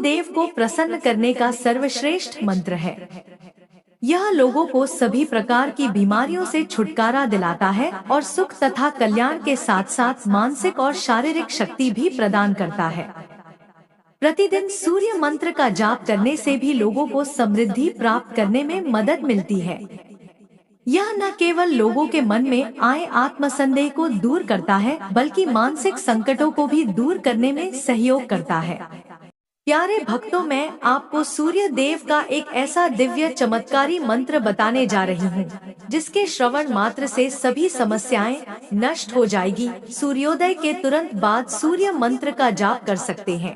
देव को प्रसन्न करने का सर्वश्रेष्ठ मंत्र है। यह लोगों को सभी प्रकार की बीमारियों से छुटकारा दिलाता है और सुख तथा कल्याण के साथ साथ मानसिक और शारीरिक शक्ति भी प्रदान करता है। प्रतिदिन सूर्य मंत्र का जाप करने से भी लोगों को समृद्धि प्राप्त करने में मदद मिलती है। यह न केवल लोगों के मन में आए आत्मसंदेह को दूर करता है, बल्कि मानसिक संकटों को भी दूर करने में सहयोग करता है। प्यारे भक्तों, मैं आपको सूर्य देव का एक ऐसा दिव्य चमत्कारी मंत्र बताने जा रही हूँ, जिसके श्रवण मात्र से सभी समस्याएं नष्ट हो जाएगी। सूर्योदय के तुरंत बाद सूर्य मंत्र का जाप कर सकते हैं,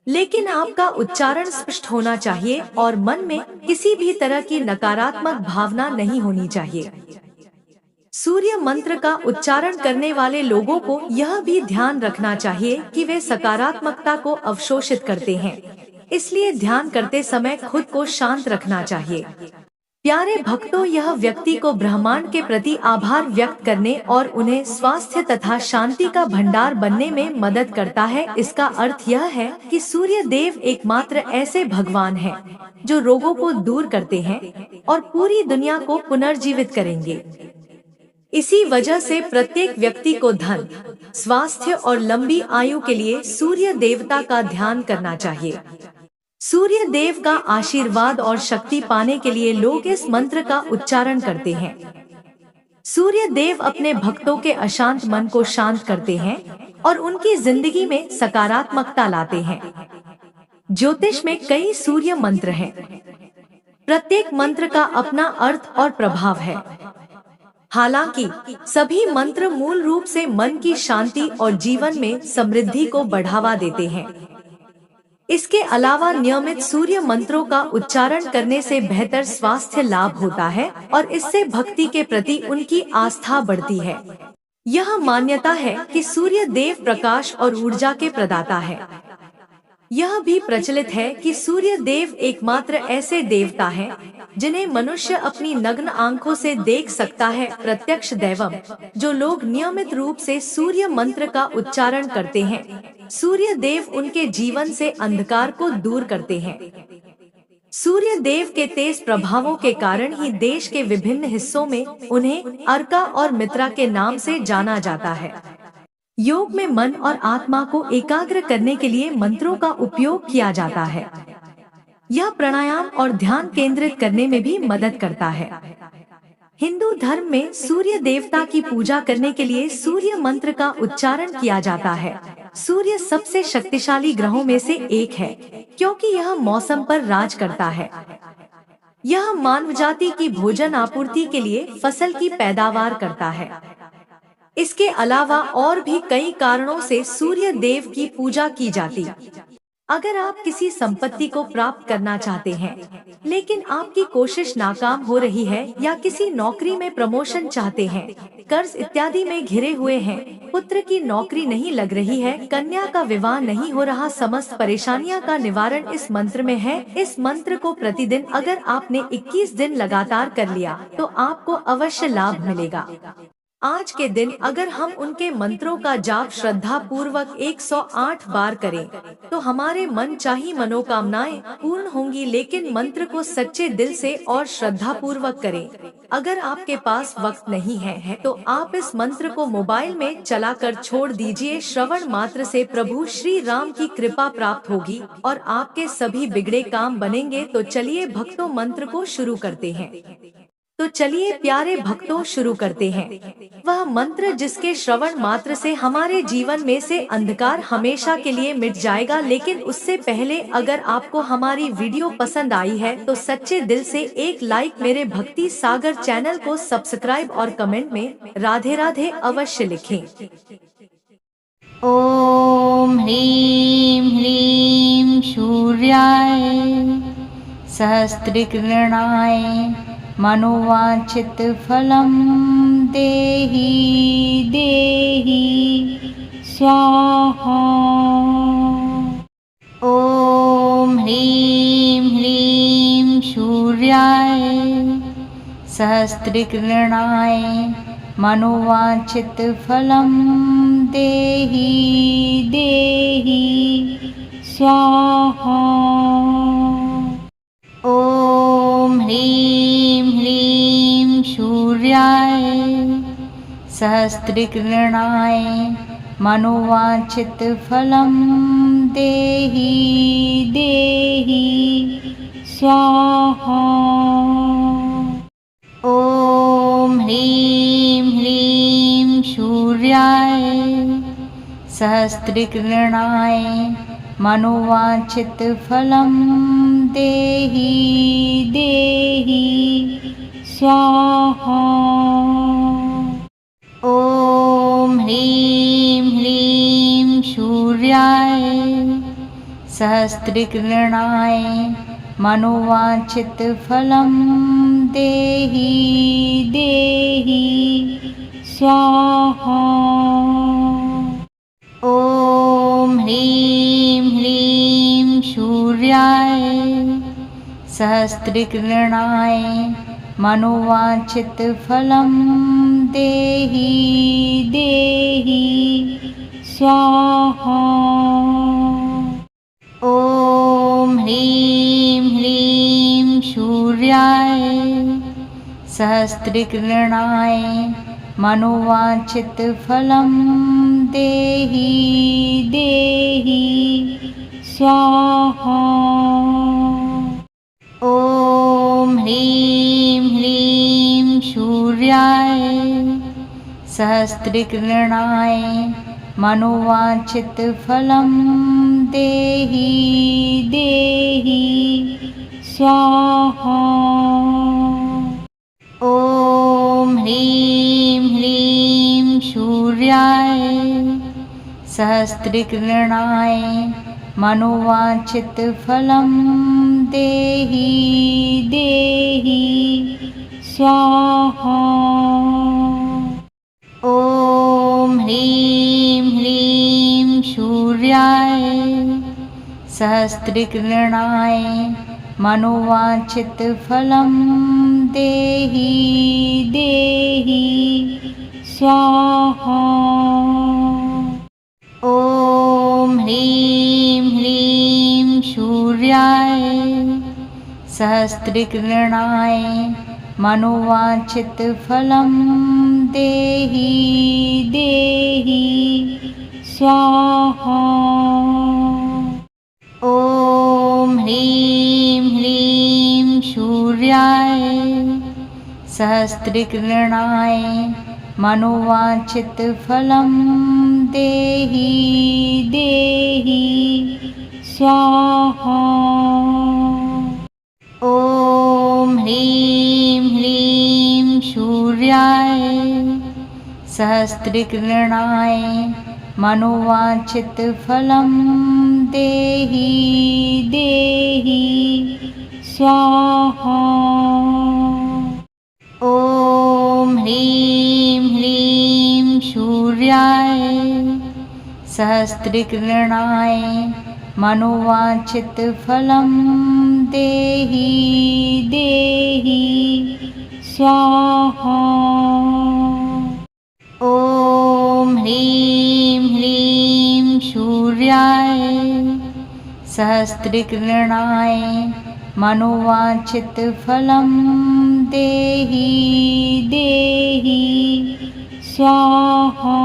लेकिन आपका उच्चारण स्पष्ट होना चाहिए और मन में किसी भी तरह की नकारात्मक भावना नहीं होनी चाहिए। सूर्य मंत्र का उच्चारण करने वाले लोगों को यह भी ध्यान रखना चाहिए कि वे सकारात्मकता को अवशोषित करते हैं, इसलिए ध्यान करते समय खुद को शांत रखना चाहिए। प्यारे भक्तों, यह व्यक्ति को ब्रह्मांड के प्रति आभार व्यक्त करने और उन्हें स्वास्थ्य तथा शांति का भंडार बनने में मदद करता है। इसका अर्थ यह है कि सूर्य देव एकमात्र ऐसे भगवान हैं जो रोगों को दूर करते हैं और पूरी दुनिया को पुनर्जीवित करेंगे। इसी वजह से प्रत्येक व्यक्ति को धन, स्वास्थ्य और लंबी आयु के लिए सूर्य देवता का ध्यान करना चाहिए। सूर्य देव का आशीर्वाद और शक्ति पाने के लिए लोग इस मंत्र का उच्चारण करते हैं। सूर्य देव अपने भक्तों के अशांत मन को शांत करते हैं और उनकी जिंदगी में सकारात्मकता लाते हैं। ज्योतिष में कई सूर्य मंत्र हैं। प्रत्येक मंत्र का अपना अर्थ और प्रभाव है। हालांकि सभी मंत्र मूल रूप से मन की शांति और जीवन में समृद्धि को बढ़ावा देते हैं। इसके अलावा नियमित सूर्य मंत्रों का उच्चारण करने से बेहतर स्वास्थ्य लाभ होता है और इससे भक्ति के प्रति उनकी आस्था बढ़ती है। यह मान्यता है कि सूर्य देव प्रकाश और ऊर्जा के प्रदाता है। यह भी प्रचलित है कि सूर्य देव एकमात्र ऐसे देवता हैं जिन्हें मनुष्य अपनी नग्न आंखों से देख सकता है। प्रत्यक्ष दैवम, जो लोग नियमित रूप से सूर्य मंत्र का उच्चारण करते हैं, सूर्य देव उनके जीवन से अंधकार को दूर करते हैं। सूर्य देव के तेज प्रभावों के कारण ही देश के विभिन्न हिस्सों में उन्हें अर्का और मित्रा के नाम से जाना जाता है। योग में मन और आत्मा को एकाग्र करने के लिए मंत्रों का उपयोग किया जाता है। यह प्राणायाम और ध्यान केंद्रित करने में भी मदद करता है। हिंदू धर्म में सूर्य देवता की पूजा करने के लिए सूर्य मंत्र का उच्चारण किया जाता है। सूर्य सबसे शक्तिशाली ग्रहों में से एक है, क्योंकि यह मौसम पर राज करता है। यह मानव जाति की भोजन आपूर्ति के लिए फसल की पैदावार करता है। इसके अलावा और भी कई कारणों से सूर्य देव की पूजा की जाती। अगर आप किसी संपत्ति को प्राप्त करना चाहते हैं, लेकिन आपकी कोशिश नाकाम हो रही है, या किसी नौकरी में प्रमोशन चाहते हैं, कर्ज इत्यादि में घिरे हुए हैं, पुत्र की नौकरी नहीं लग रही है, कन्या का विवाह नहीं हो रहा, समस्त परेशानियां का निवारण इस मंत्र में है। इस मंत्र को प्रतिदिन अगर आपने 21 दिन लगातार कर लिया तो आपको अवश्य लाभ मिलेगा। आज के दिन अगर हम उनके मंत्रों का जाप श्रद्धा पूर्वक 108 बार करें तो हमारे मन चाही मनोकामनाएं पूर्ण होंगी, लेकिन मंत्र को सच्चे दिल से और श्रद्धा पूर्वक करें। अगर आपके पास वक्त नहीं है तो आप इस मंत्र को मोबाइल में चलाकर छोड़ दीजिए। श्रवण मात्र से प्रभु श्री राम की कृपा प्राप्त होगी और आपके सभी बिगड़े काम बनेंगे। तो चलिए भक्तों, मंत्र को शुरू करते हैं। तो चलिए प्यारे भक्तों, शुरू करते हैं। वह मंत्र जिसके श्रवण मात्र से हमारे जीवन में से अंधकार हमेशा के लिए मिट जाएगा। लेकिन उससे पहले अगर आपको हमारी वीडियो पसंद आई है तो सच्चे दिल से एक लाइक, मेरे भक्ति सागर चैनल को सब्सक्राइब और कमेंट में राधे राधे अवश्य लिखें। ओम ह्रीं ह्रीं सूर्याय सहस्त्रकिरणाय मनोवांछित फलं देहि देहि स्वाहा। ओम ह्रीं ह्रीं सूर्याय सहस्त्रकिरणाय मनोवांछित फलं देहि देहि स्वाहा। ॐ ह्रीं ह्रीं सूर्याय सहस्रकृणाय मनोवाञ्छितफलं देहि देहि स्वाहा। ॐ ह्रीं ह्रीं सूर्याय सहस्रकृणाय मनोवाञ्छितफलं देहि देहि स्वाहा। ॐ ह्रीं ह्रीं सूर्याय सहस्रकृणाय मनोवाञ्छितफलं देहि देहि स्वाहा। ॐ ह्रीं ह्रीं सूर्याय सहस्रकृणाय मनोवाञ्छितफलं देहि देहि स्वाहा। ॐ ह्रीं ह्रीं सूर्याय सहस्रकृणाय मनोवाञ्छितफलं देहि देहि स्वाहा। ॐ ह्रीं ह्रीं सूर्याय सहस्रकृणाय मनोवाञ्छितफलं देहि देहि स्वाहा। ॐ ह्रीं ह्रीं सूर्याय सहस्रकृणाय मनोवाञ्छितफलं देहि देहि स्वाहा। ॐ ह्रीं ह्रीं सूर्याय सहस्रकृणाय मनोवाञ्छितफलं देहि देहि स्वाहा। ॐ ह्रीं ह्रीं सूर्याय सहस्रकृणाय मनोवाञ्छितफलं देहि देहि स्वाहा। ॐ ह्रीं ह्रीं सूर्याय सहस्रकृणाय मनोवाञ्छितफलं देहि देहि स्वाहा। ॐ ह्रीं ह्रीं सूर्याय सहस्रकृणाय मनोवाञ्छितफलं देहि देहि स्वाहा। ॐ ह्रीं ह्रीं सूर्याय सहस्रकृणाय मनोवाञ्छितफलं देहि देहि स्वाहा। ॐ ह्रीं ह्रीं सूर्याय सहस्रकृणाय मनोवाञ्छितफलं देहि देहि स्वाहा।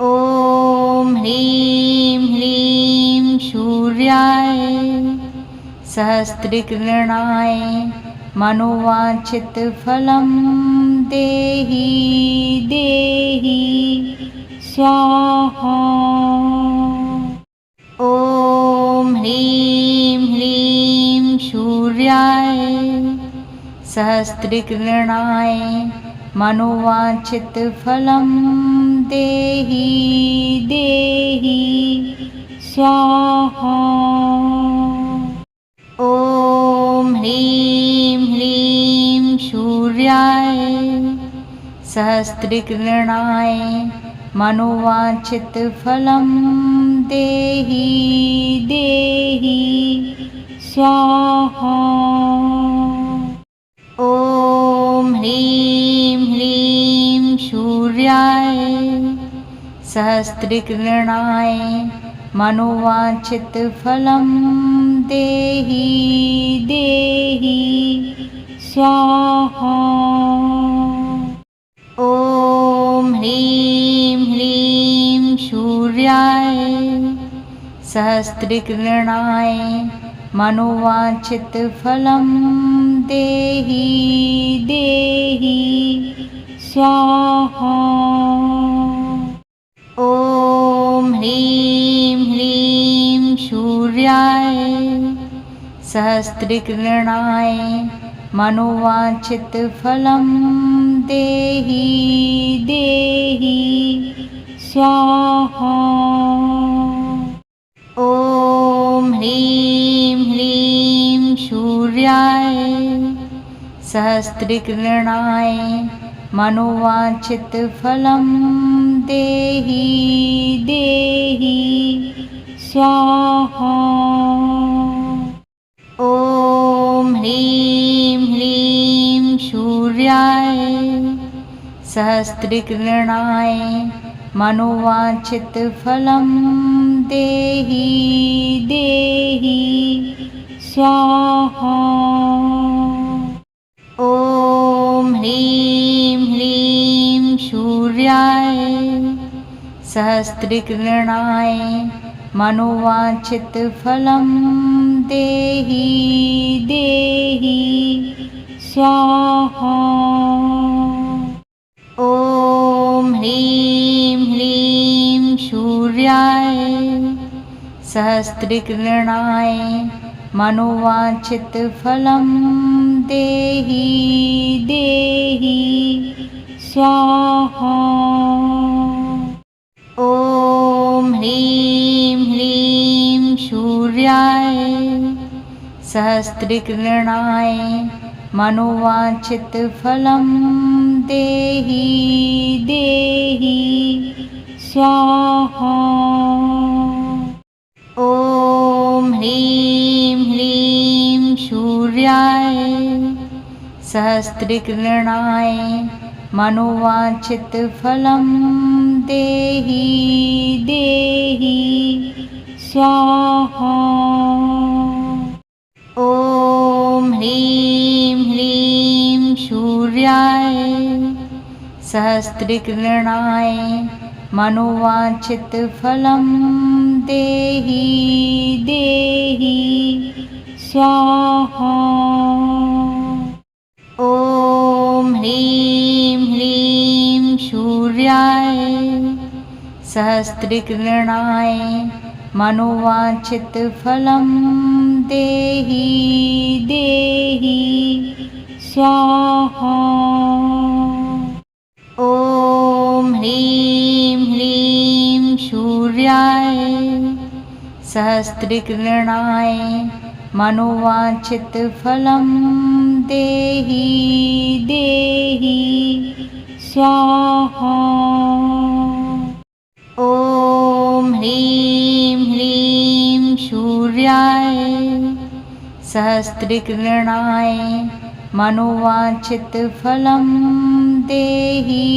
ॐ ह्रीं ह्रीं सूर्याय सहस्रकृणाय मनोवाञ्छितफलं देहि देहि स्वाहा। ॐ ह्रीं ह्रीं सूर्याय सहस्रकृणाय मनोवाञ्छितफलं देहि देहि स्वाहा। ॐ ह्रीं ह्रीं सूर्याय सहस्रकृणाय मनोवाञ्छितफलं देहि देहि स्वाहा। ॐ ह्रीं ह्रीं सूर्याय सहस्रकृणाय मनोवांछित फलं देहि देहि स्वाहा। ॐ ह्रीं ह्रीं सूर्याय सहस्रकिरणाय मनोवांछित फलं देहि देहि स्वाहा। ॐ ह्रीं ह्रीं सूर्याय सहस्रकिरणाय मनोवांछित फलं देहि देहि स्वाहा। ॐ ह्रीं ह्रीं सूर्याय सहस्रकिरणाय मनोवांछित फलं देहि देहि स्वाहा। ॐ ह्रीं ह्रीं सूर्याय सहस्रकिरणाय मनोवांछित फलं देहि देहि स्वाहा। ॐ ह्रीं ह्रीं सूर्याय सहस्रकिरणाय मनोवांछित फलं देहि देहि स्वाहा। ॐ ह्रीं ह्रीं सूर्याय सहस्रकिरणाय मनोवांछित फलं देहि देहि स्वाहा। ॐ ह्रीं ह्रीं सूर्याय सहस्रकिरणाय मनोवांछित फलं देहि देहि स्वाहा। ॐ ह्रीं ह्रीं सूर्याय सहस्रकिरणाय मनोवांछित फलं देहि देहि स्वाहा। ॐ ह्रीं ह्रीं सूर्याय सहस्रकिरणाय मनोवांछित फलं देहि देहि स्वाहा। ॐ ह्रीं ह्रीं सूर्याय सहस्रकिरणाय मनोवांछित फलं देहि देहि स्वाहा। ॐ ह्रीं ह्रीं सूर्याय सहस्रकिरणाय मनोवांछित फलं देहि देहि स्वाहा। ॐ ह्रीं ह्रीं सूर्याय सहस्रकिरणाय मनोवांछित फलं देहि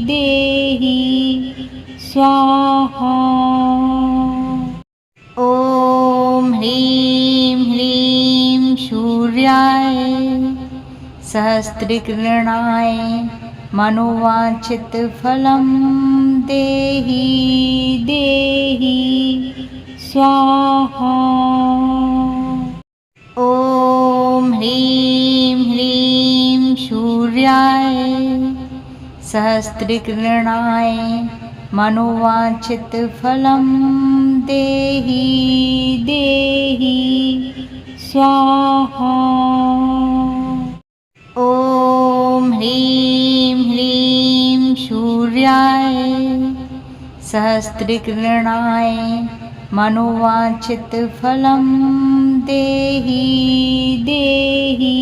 देहि स्वाहा। ॐ ह्रीं ह्रीं सूर्याय सहस्रकिरणाय मनोवांछित फलं देहि देहि स्वाहा। ॐ ह्रीं ह्रीं सूर्याय सहस्रकिरणाय मनोवांछित फलं देहि देहि स्वाहा। ॐ ह्रीं ह्रीं सूर्याय सहस्रकिरणाय मनोवांछित फलं देहि देहि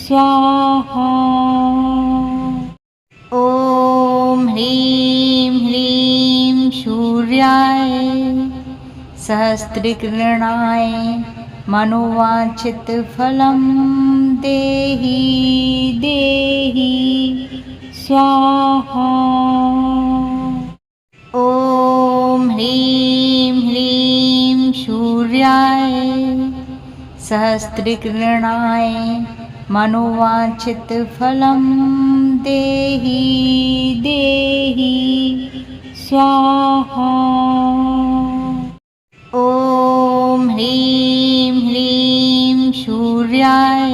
स्वाहा। ॐ ह्रीं ह्रीं सूर्याय सहस्रकिरणाय मनोवांछित फलं देहि देहि स्वाहा। ॐ ह्रीं सहस्रकृणाय मनोवांछितफलं देहि देहि स्वाहा। ॐ ह्रीं ह्रीं सूर्याय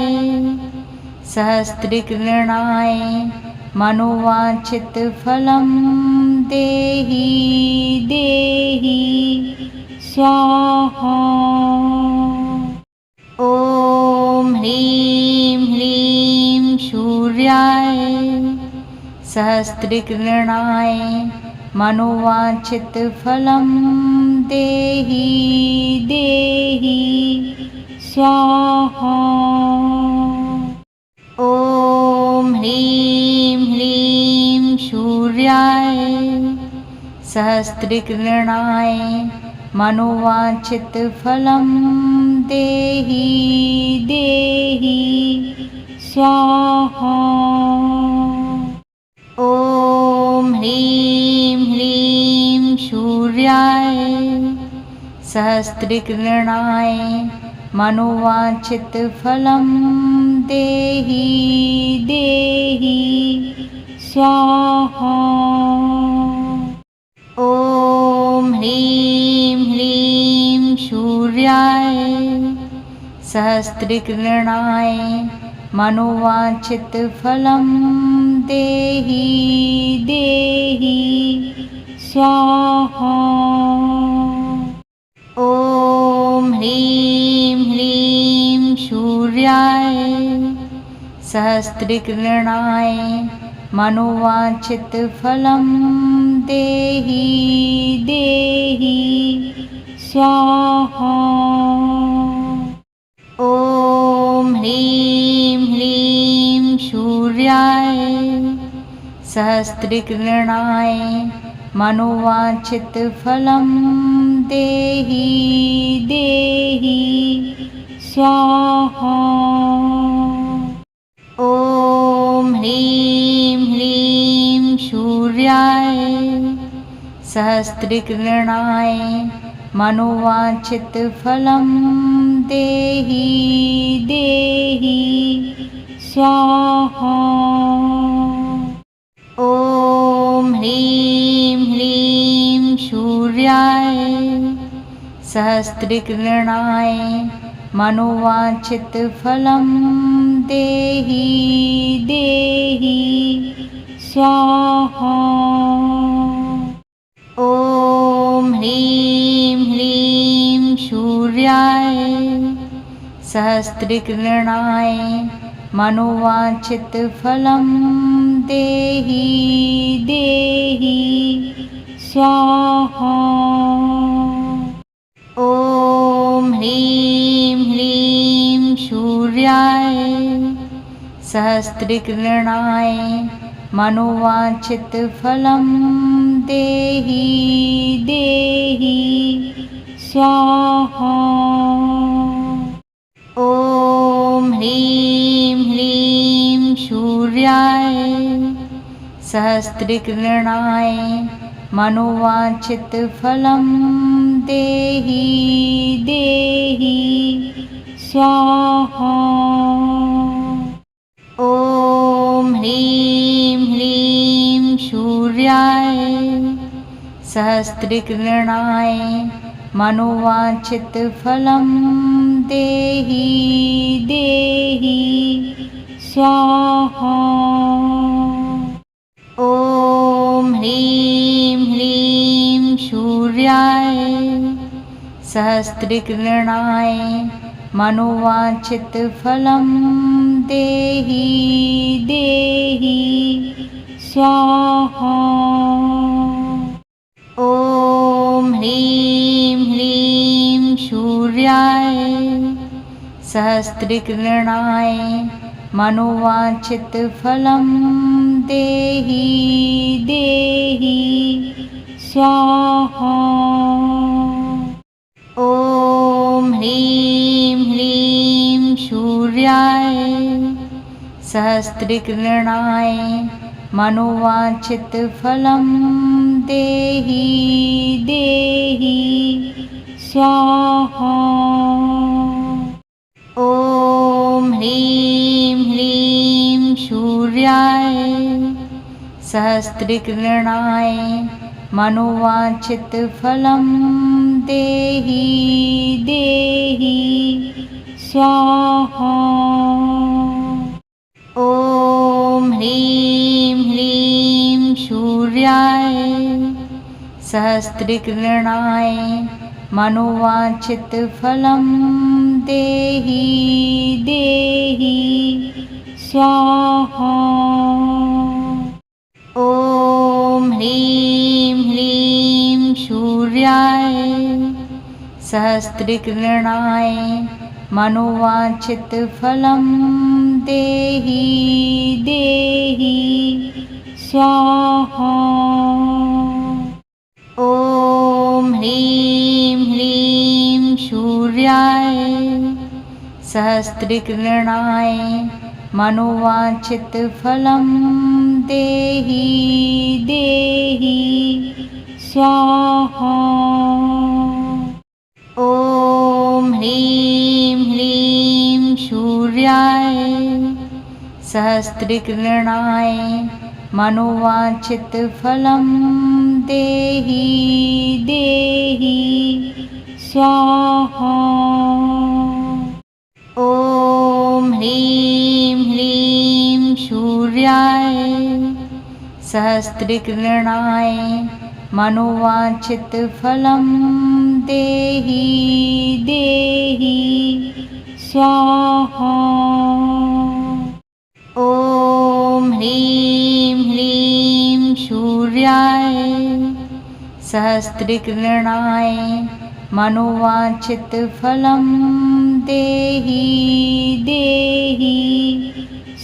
सहस्रकृणाय मनोवांछितफलं देहि देहि स्वाहा। ॐ ह्रीं ह्रीं सूर्याय सहस्रकृणाय मनोवांछितफलं देहि देहि स्वाहा। ॐ ह्रीं ह्रीं सूर्याय सहस्रकृणाय मनोवांछितफलं देहि देहि स्वाहा। ॐ ह्रीं ह्रीं सूर्याय सहस्रकृणाय मनोवांछितफलं देहि देहि स्वाहा। ॐ ह्रीं ह्रीं सूर्याय सहस्रकृणाय मनोवांछितफलं देहि देहि स्वाहा। ॐ ह्रीं ह्रीं सूर्याय सहस्रकृणाय मनोवांछितफलं देहि देहि स्वाहा। ॐ ह्रीं ह्रीं सूर्याय सहस्रकृणाय मनोवांछितफलं देहि देहि स्वाहा। ॐ ह्रीं ह्रीं सूर्याय सहस्रकृणाय मनोवांछितफलं देहि देहि स्वाहा। ॐ ह्रीं ह्रीं सूर्याय सहस्रकृणाय मनोवांछितफलं देहि देहि स्वाहा। ॐ ह्रीं ह्रीं सूर्याय सहस्रकृणाय मनोवांछितफलं देहि देहि स्वाहा। ॐ ह्रीं ह्रीं सूर्याय सहस्रकृणाय मनोवांछितफलं देहि देहि स्वाहा। ॐ ह्रीं ह्रीं सूर्याय सहस्रकृणाय मनोवांछितफलं देहि देहि स्वाहा। ॐ ह्रीं ह्रीं सूर्याय सहस्रकृणाय मनोवांछितफलं देहि देहि स्वाहा। ॐ ह्रीं ह्रीं सूर्याय सहस्रकृणाय मनोवांछितफलं देहि देहि स्वाहा। ॐ ह्रीं ह्रीं सूर्याय सहस्रकृणाय मनोवांछितफलं देहि देहि स्वाहा। ॐ ह्रीं ह्रीं सूर्याय सहस्रकृणाय मनोवांछितफलं देहि देहि स्वाहा। सूर्याय सहस्रकृणाय मनोवांछितफलं देहि देहि स्वाहा। ॐ ह्रीं ह्रीं सूर्याय सहस्रकृणाय मनोवांछितफलं देहि देहि स्वाहा। ॐ ह्रीं ह्रीं सूर्याय सहस्रकृणाय मनोवांछितफलं देहि देहि स्वाहा। ॐ ह्रीं ह्रीं सूर्याय सहस्रकृणाय मनोवांछितफलं देहि देहि स्वाहा। ॐ ह्रीं ह्रीं सूर्याय सहस्रकृणाय मनोवांछितफलं देहि देहि स्वाहा। ॐ ह्रीं ह्रीं सूर्याय सहस्रकृणाय मनोवांछितफलं देहि देहि स्वाहा। ॐ ह्रीं ह्रीं सूर्याय सहस्रकृणाय मनोवांछितफलं देहि देहि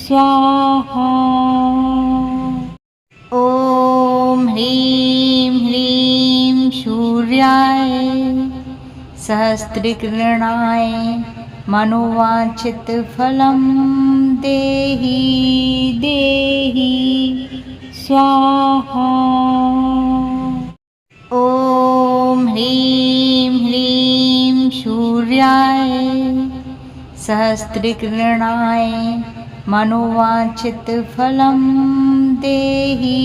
स्वाहा। ॐ ह्रीं ह्रीं सूर्याय सहस्रकृणाय मनोवांछितफलं देहि देहि स्वाहा। ॐ ह्रीं ह्रीं सूर्याय सहस्रकृणाय मनोवांछितफलं देहि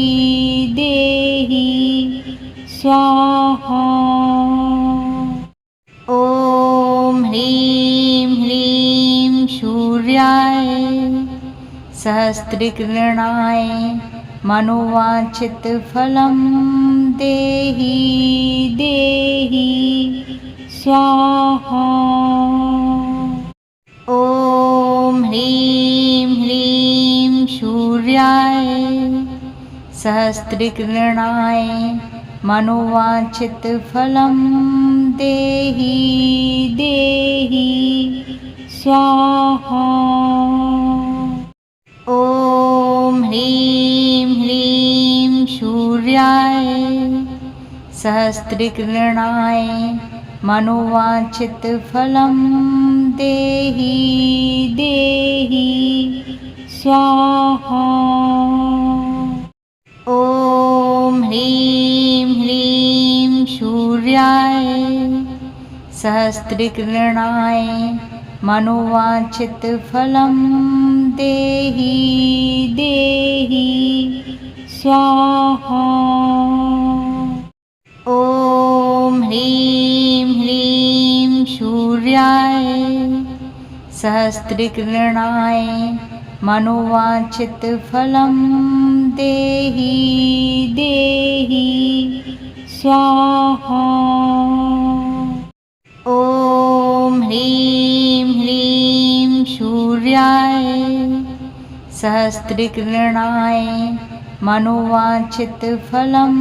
देहि स्वाहा। ॐ ह्रीं ह्रीं सूर्याय सहस्रकृणाय मनोवांछितफलं देहि देहि स्वाहा। ॐ ह्रीं ह्रीं सूर्याय सहस्रकृणाय मनोवांछितफलं देहि देहि स्वाहा। ॐ ह्रीं ह्रीं सूर्याय सहस्रकृणाय मनोवांछितफलं देहि देहि स्वाहा। ॐ ह्रीं ह्रीं सूर्याय सहस्रकृणाय मनोवांछितफलं देहि देहि स्वाहा। ॐ ह्रीं ह्रीं सूर्याय सहस्रकृणाय मनोवांछितफलं देहि देहि स्वाहा। ॐ ह्रीं ह्रीं सूर्याय सहस्रकृणाय मनोवांछितफलं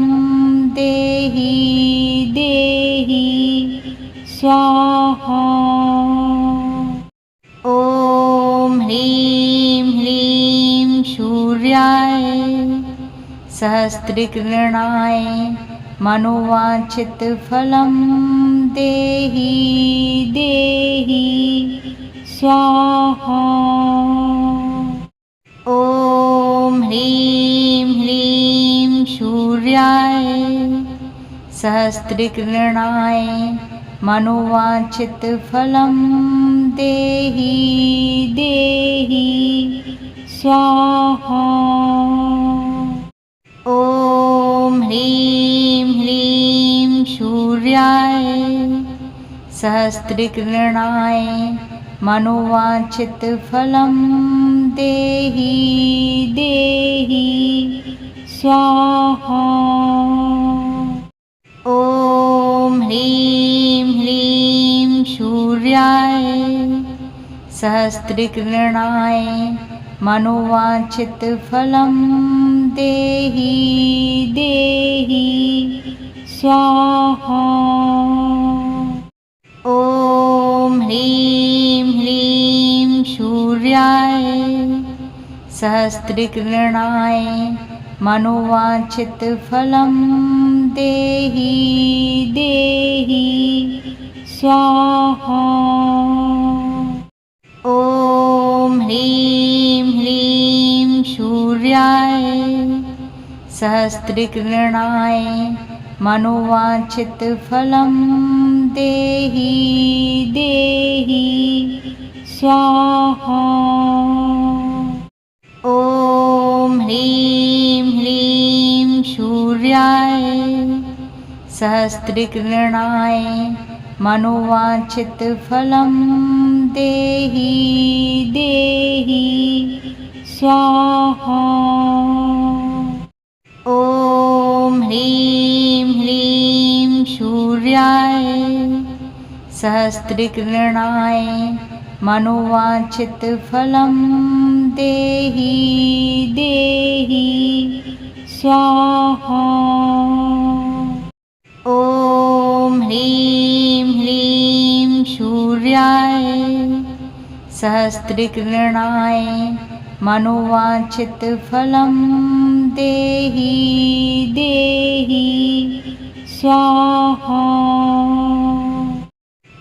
देहि देहि स्वाहा। ॐ ह्रीं ह्रीं सूर्याय सहस्रकृणाय मनोवांछितफलं देहि देहि स्वाहा। ॐ ह्रीं ह्रीं सूर्याय सहस्रकृणाय मनोवांछितफलं देहि देहि स्वाहा। ॐ ह्रीं ह्रीं सूर्याय सहस्रकिरणाय मनोवांछितफलं देहि देहि स्वाहा। ॐ ह्रीं ह्रीं सूर्याय सहस्रकिरणाय मनोवांछितफलं देहि देहि स्वाहा। ॐ ह्रीं ह्रीं सूर्याय सहस्रकिरणाय मनोवांछितफलं देहि देहि स्वाहा। ॐ ह्रीं ह्रीं सूर्याय सहस्रकिरणाय मनोवांछितफलं देहि देहि स्वाहा। ॐ ह्रीं ह्रीं सूर्याय सहस्रकिरणाय मनोवांछितफलं देहि देहि स्वाहा। ॐ ह्रीं ह्रीं सूर्याय सहस्रकिरणाय मनोवांछितफलं देहि देहि स्वाहा। ॐ ह्रीं ह्रीं सूर्याय सहस्रकिरणाय मनोवांछितफलं देहि देहि स्वाहा।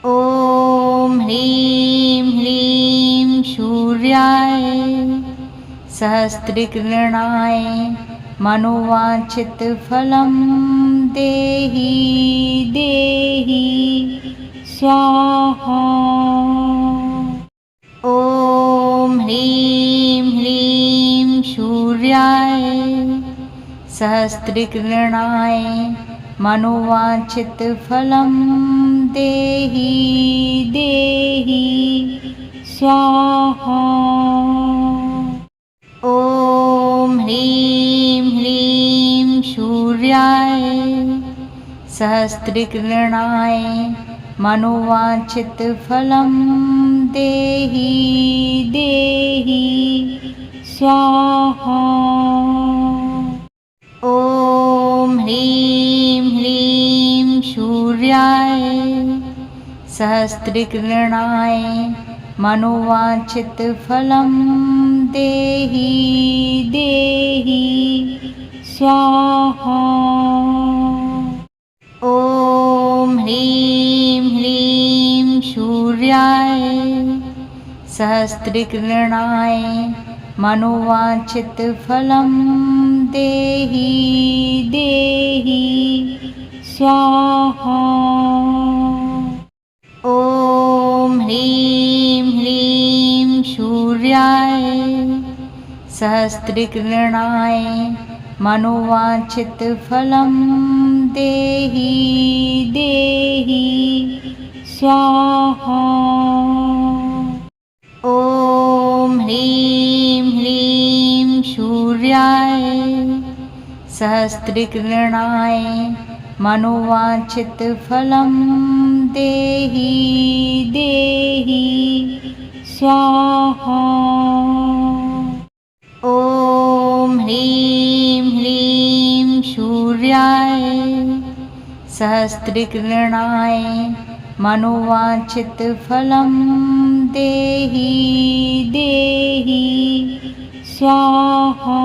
ॐ ह्रीं ह्रीं सूर्याय सहस्रकिरणाय मनोवांछितफलं देहि देहि स्वाहा। ॐ ह्रीं ह्रीं सूर्याय सहस्रकिरणाय मनोवांछितफलं देहि देहि स्वाहा। ॐ ह्रीं ह्रीं सूर्याय सहस्रकिरणाय मनोवांछितफलं देहि देहि स्वाहा। ॐ ह्रीं ह्रीं सूर्याय सहस्रकिरणाय मनोवांछितफलं देहि देहि स्वाहा। ॐ ह्रीं ह्रीं सूर्याय सहस्रकिरणाय मनोवांछितफलं देहि देहि स्वाहा। ॐ ह्रीं ह्रीं सूर्याय सहस्रकिरणाय मनोवांछितफलं देहि देहि स्वाहा। ॐ ह्रीं ह्रीं सूर्याय सहस्रकिरणाय मनोवांछितफलं देहि देहि स्वाहा। ॐ ह्रीं ह्रीं सूर्याय सहस्रकिरणाय मनोवांछितफलं देहि देहि स्वाहा।